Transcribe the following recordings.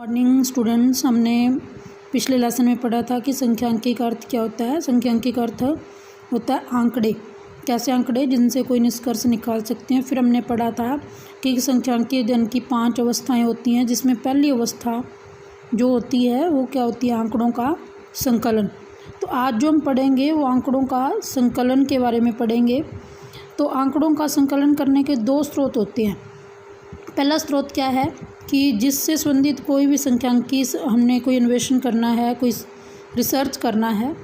Morning students, हमने पिछले lesson में पढ़ा था कि संख्यांकी का अर्थ क्या होता है। संख्यांकी का अर्थ होता है आंकड़े, कैसे आंकड़े जिनसे कोई निष्कर्ष निकाल सकते हैं। फिर हमने पढ़ा था कि संख्यांकीय अध्ययन की 5 अवस्थाएं होती हैं, जिसमें पहली अवस्था जो होती है वो क्या होती है, आंकड़ों का संकलन। तो आज जो हम पढ़ेंगे वो आंकड़ों का संकलन के बारे में पढ़ेंगे। तो आंकड़ों का संकलन करने के 2 स्रोत होते हैं। पहला स्रोत क्या है कि जिससे संबंधित कोई भी संख्यांकी हमने कोई अन्वेषण करना है, कोई रिसर्च करना है,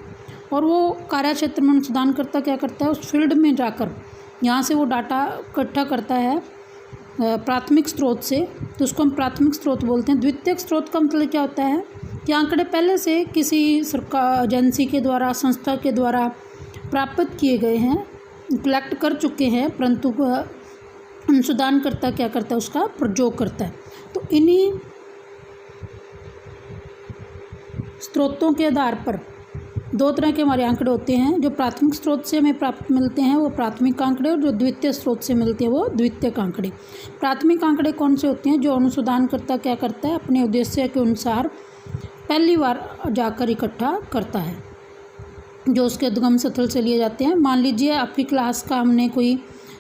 और वो कार्य क्षेत्र में अनुसंधानकर्ता क्या करता है, उस फील्ड में जाकर यहाँ से वो डाटा इकट्ठा करता है प्राथमिक स्रोत से, तो उसको हम प्राथमिक स्रोत बोलते हैं। द्वितीयक स्रोत का मतलब क्या होता है कि आंकड़े पहले से किसी सरकार एजेंसी के द्वारा, संस्था के द्वारा प्राप्त किए गए हैं, कलेक्ट कर चुके हैं, परंतु अनुसंधानकर्ता क्या करता है, उसका प्रयोग करता है। तो इन्हीं स्रोतों के आधार पर 2 तरह के हमारे आंकड़े होते हैं। जो प्राथमिक स्रोत से हमें प्राप्त मिलते हैं वो प्राथमिक आंकड़े, और जो द्वितीय स्रोत से मिलते हैं वो द्वितीयक आंकड़े। प्राथमिक आंकड़े कौन से होते हैं, जो अनुसंधानकर्ता क्या करता है, अपने उद्देश्य के अनुसार पहली बार जाकर इकट्ठा करता है, जो उसके उद्गम स्थल से लिए जाते हैं। मान लीजिए आपकी क्लास का हमने कोई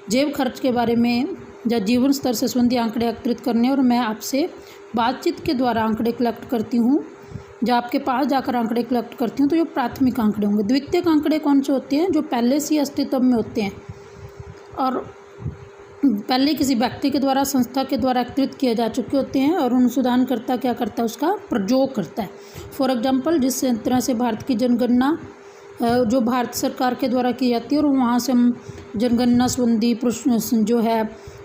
जेब खर्च के बारे में या जीवन स्तर से संबंधी आंकड़े एकत्रित करने, और मैं आपसे बातचीत के द्वारा आंकड़े कलेक्ट करती हूँ, जब आपके पास जाकर आंकड़े कलेक्ट करती हूँ, तो ये प्राथमिक आंकड़े होंगे। द्वितीयक आंकड़े कौन से होते हैं, जो पहले से ही अस्तित्व में होते हैं और पहले किसी व्यक्ति के द्वारा, संस्था के द्वारा एकत्रित किए जा चुके होते हैं, और अनुसंधानकर्ता क्या करता है, उसका प्रयोग करता है। फॉर एग्जाम्पल, जिस तरह से भारत की जनगणना जो भारत सरकार के द्वारा की जाती है, और वहाँ से हम जनगणना संबंधी जो है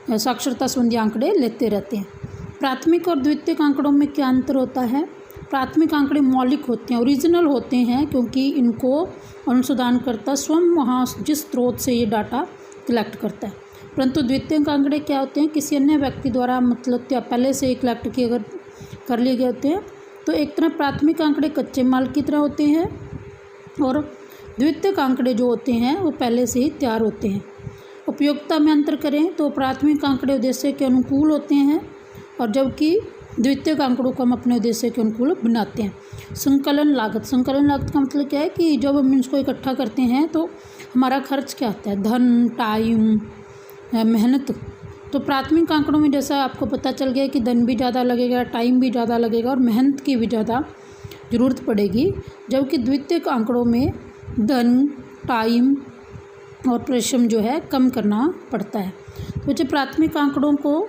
साक्षरता संबंधी आंकड़े लेते रहते हैं। प्राथमिक और द्वितीयक आंकड़ों में क्या अंतर होता है। प्राथमिक आंकड़े मौलिक होते हैं, ओरिजिनल होते हैं, क्योंकि इनको अनुसंधानकर्ता स्वयं वहाँ जिस स्रोत से ये डाटा कलेक्ट करता है। परंतु द्वितीयक आंकड़े क्या होते हैं, किसी अन्य व्यक्ति द्वारा मतलब पहले से कलेक्ट किए अगर कर लिए गए होते हैं। तो एक तरह प्राथमिक आंकड़े कच्चे माल की तरह होते हैं, और द्वितीयक आंकड़े जो होते हैं वो पहले से ही तैयार होते हैं। उपयोगिता में अंतर करें तो प्राथमिक आंकड़े उद्देश्य के अनुकूल होते हैं, और जबकि द्वितीयक आंकड़ों को हम अपने उद्देश्य के अनुकूल बनाते हैं। संकलन लागत, संकलन लागत का मतलब क्या है कि जब हम इसको इकट्ठा करते हैं तो हमारा खर्च क्या आता है, धन, टाइम, मेहनत। तो प्राथमिक आंकड़ों में जैसा आपको पता चल गया कि धन भी ज़्यादा लगेगा, टाइम भी ज़्यादा लगेगा, और मेहनत की भी ज़्यादा ज़रूरत पड़ेगी। जबकि द्वितीयक आंकड़ों में धन, टाइम और परिश्रम जो है कम करना पड़ता है। तो जो प्राथमिक आंकड़ों को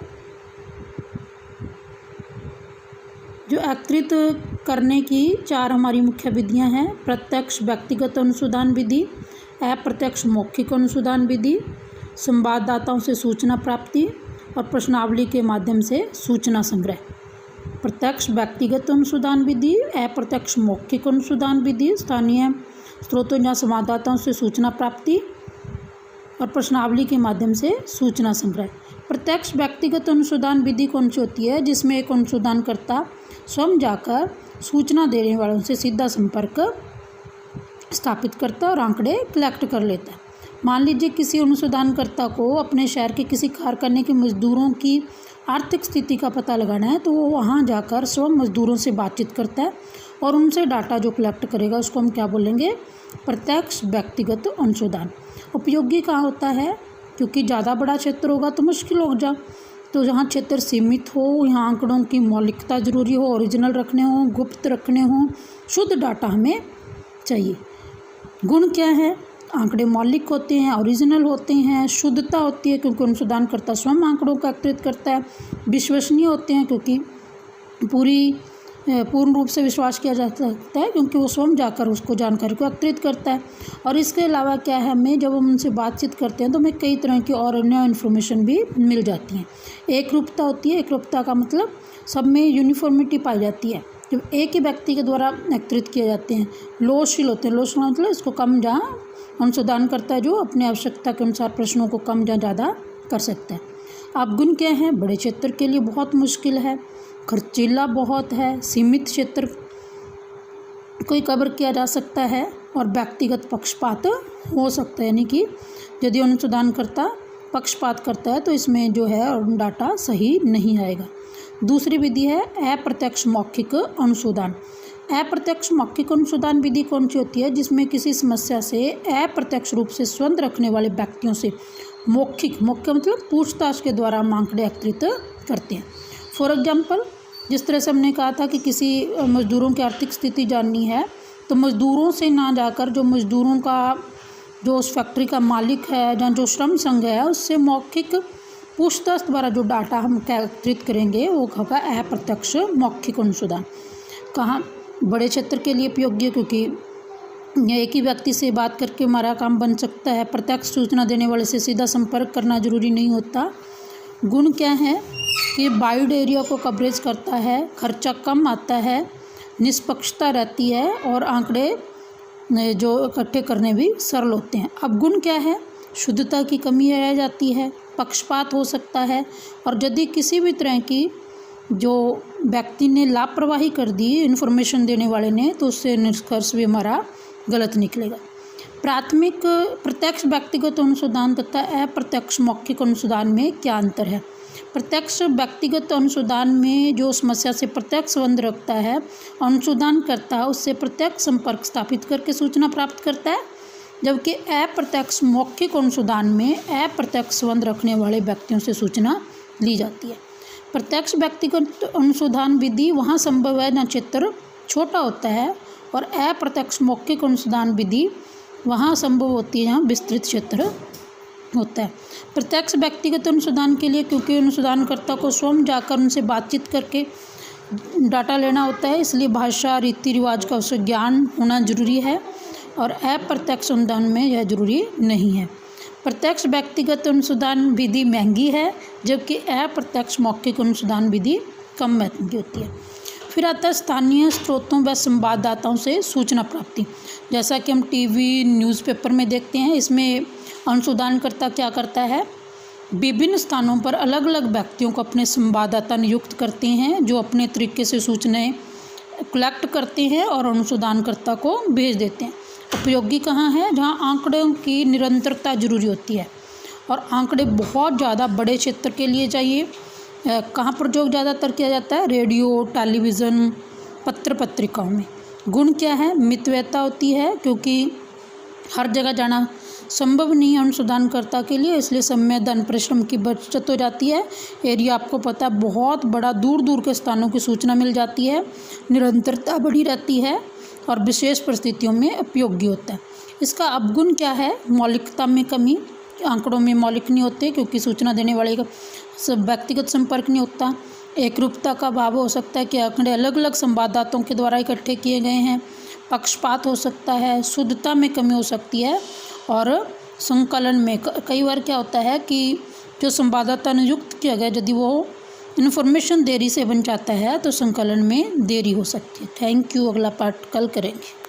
जो एकत्रित करने की 4 हमारी मुख्य विधियां हैं। प्रत्यक्ष व्यक्तिगत अनुसंधान विधि, अप्रत्यक्ष मौखिक अनुसंधान विधि, संवाददाताओं से सूचना प्राप्ति, और प्रश्नावली के माध्यम से सूचना संग्रह। प्रत्यक्ष व्यक्तिगत अनुसंधान विधि, अप्रत्यक्ष मौखिक अनुसंधान विधि, स्थानीय स्रोतों या संवाददाताओं से सूचना प्राप्ति, और प्रश्नावली के माध्यम से सूचना संग्रह। प्रत्यक्ष व्यक्तिगत अनुसंधान विधि कौन सी होती है, जिसमें एक अनुसंधानकर्ता स्वयं जाकर सूचना देने वालों से सीधा संपर्क स्थापित करता है और आंकड़े कलेक्ट कर लेता है। मान लीजिए किसी अनुसंधानकर्ता को अपने शहर के किसी कारखाने के मजदूरों की आर्थिक स्थिति का पता लगाना है, तो वो वहाँ जाकर स्वयं मजदूरों से बातचीत करता है, और उनसे डाटा जो कलेक्ट करेगा उसको हम क्या बोलेंगे, प्रत्यक्ष व्यक्तिगत अनुसंधान। उपयोगी कहाँ होता है, क्योंकि ज़्यादा बड़ा क्षेत्र होगा तो मुश्किल हो जा, तो जहाँ क्षेत्र सीमित हो, यहाँ आंकड़ों की मौलिकता जरूरी हो, ओरिजिनल रखने हो, गुप्त रखने हो, शुद्ध डाटा हमें चाहिए। गुण क्या है, आंकड़े मौलिक होते हैं, ओरिजिनल होते हैं, शुद्धता होती है क्योंकि अनुसंधानकर्ता स्वयं आंकड़ों का एकत्रित करता है, विश्वसनीय होते हैं क्योंकि पूर्ण रूप से विश्वास किया जा सकता है क्योंकि वो स्वयं जाकर उसको जानकारी को एकत्रित करता है। और इसके अलावा क्या है, हमें जब हम उनसे बातचीत करते हैं तो हमें कई तरह की और अन्य इन्फॉर्मेशन भी मिल जाती हैं। एक रूपता होती है, एक रूपता का मतलब सब में यूनिफॉर्मिटी पाई जाती है, जब एक ही व्यक्ति के द्वारा एकत्रित किए जाते हैं। लोचशील होते हैं, लोचशील मतलब इसको कम जहाँ अनुसंधान करता है, जो अपनी आवश्यकता के अनुसार प्रश्नों को कम या ज़्यादा कर सकता है। अब गुण क्या है, बड़े क्षेत्र के लिए बहुत मुश्किल है, खर्चीला बहुत है, सीमित क्षेत्र कोई कवर किया जा सकता है, और व्यक्तिगत पक्षपात हो सकता है, यानी कि यदि अनुसंधानकर्ता पक्षपात करता है तो इसमें जो है डाटा सही नहीं आएगा। दूसरी विधि है अप्रत्यक्ष मौखिक अनुसंधान। अप्रत्यक्ष मौखिक अनुसंधान विधि कौन सी होती है? जिसमें किसी समस्या से अप्रत्यक्ष रूप से संबंध रखने वाले व्यक्तियों से मौखिक मतलब पूछताछ के द्वारा हम आंकड़े एकत्रित करते हैं। फॉर एग्जाम्पल, जिस तरह से हमने कहा था कि किसी मजदूरों की आर्थिक स्थिति जाननी है, तो मजदूरों से ना जाकर जो मजदूरों का जो उस फैक्ट्री का मालिक है या जो श्रम संघ है उससे मौखिक पूछताछ द्वारा जो डाटा हम एकत्रित करेंगे वो होगा अप्रत्यक्ष मौखिक अनुसंधान। कहाँ बड़े क्षेत्र के लिए उपयोगी है, क्योंकि एक ही व्यक्ति से बात करके हमारा काम बन सकता है। प्रत्यक्ष सूचना देने वाले से सीधा संपर्क करना जरूरी नहीं होता। गुण क्या है कि वाइड एरिया को कवरेज करता है, खर्चा कम आता है, निष्पक्षता रहती है और आंकड़े जो इकट्ठे करने भी सरल होते हैं। अब गुण क्या है? शुद्धता की कमी रह जाती है, पक्षपात हो सकता है, और यदि किसी भी तरह की जो व्यक्ति ने लापरवाही कर दी इन्फॉर्मेशन देने वाले ने, तो उससे निष्कर्ष भी हमारा गलत निकलेगा। प्राथमिक प्रत्यक्ष व्यक्तिगत अनुसंधान तथा अप्रत्यक्ष मौखिक अनुसंधान में क्या अंतर है? प्रत्यक्ष व्यक्तिगत अनुसंधान में जो समस्या से प्रत्यक्ष संबंध रखता है, अनुसंधान करता है, उससे प्रत्यक्ष संपर्क स्थापित करके सूचना प्राप्त करता है, जबकि अप्रत्यक्ष मौखिक अनुसंधान में अप्रत्यक्ष संबंध रखने वाले व्यक्तियों से सूचना ली जाती है। प्रत्यक्ष व्यक्तिगत अनुसंधान विधि वहाँ संभव है जहाँ क्षेत्र छोटा होता है, और अप्रत्यक्ष मौखिक अनुसंधान विधि वहाँ संभव होती है जहाँ विस्तृत क्षेत्र होता है। प्रत्यक्ष व्यक्तिगत अनुसंधान के लिए, क्योंकि अनुसंधानकर्ता को स्वयं जाकर उनसे बातचीत करके डाटा लेना होता है, इसलिए भाषा रीति रिवाज का उसे ज्ञान होना जरूरी है, और अप्रत्यक्ष अनुसंधान में यह जरूरी नहीं है। प्रत्यक्ष व्यक्तिगत अनुसंधान विधि महंगी है, जबकि अप्रत्यक्ष मौखिक अनुसंधान विधि कम महंगी होती है। फिर आता है स्थानीय स्रोतों व संवाददाताओं से सूचना प्राप्ति। जैसा कि हम टीवी न्यूज़पेपर में देखते हैं, इसमें अनुसंधानकर्ता क्या करता है, विभिन्न स्थानों पर अलग अलग व्यक्तियों को अपने संवाददाता नियुक्त करते हैं, जो अपने तरीके से सूचनाएं कलेक्ट करते हैं और अनुसंधानकर्ता को भेज देते हैं। उपयोगी कहाँ है? जहाँ आंकड़ों की निरंतरता जरूरी होती है, और आंकड़े बहुत ज़्यादा बड़े क्षेत्र के लिए चाहिए। कहाँ पर जो ज़्यादातर किया जाता है? रेडियो, टेलीविज़न, पत्र पत्रिकाओं में। गुण क्या है? मितव्ययता होती है, क्योंकि हर जगह जाना संभव नहीं है अनुसंधानकर्ता के लिए, इसलिए समय धन परिश्रम की बचत हो जाती है। एरिया आपको पता है बहुत बड़ा, दूर दूर के स्थानों की सूचना मिल जाती है, निरंतरता बढ़ी रहती है और विशेष परिस्थितियों में उपयोगी होता है। इसका अवगुण क्या है? मौलिकता में कमी, आंकड़ों में मौलिक नहीं होते, क्योंकि सूचना देने वाले का व्यक्तिगत संपर्क नहीं होता। एक रूपता का भाव हो सकता है कि आंकड़े अलग अलग संवाददाताओं के द्वारा इकट्ठे किए गए हैं। पक्षपात हो सकता है, शुद्धता में कमी हो सकती है, और संकलन में कई बार क्या होता है कि जो संवाददाता नियुक्त किया गया, यदि वो इन्फॉर्मेशन देरी से बन जाता है तो संकलन में देरी हो सकती है। Thank you. अगला पार्ट कल करेंगे।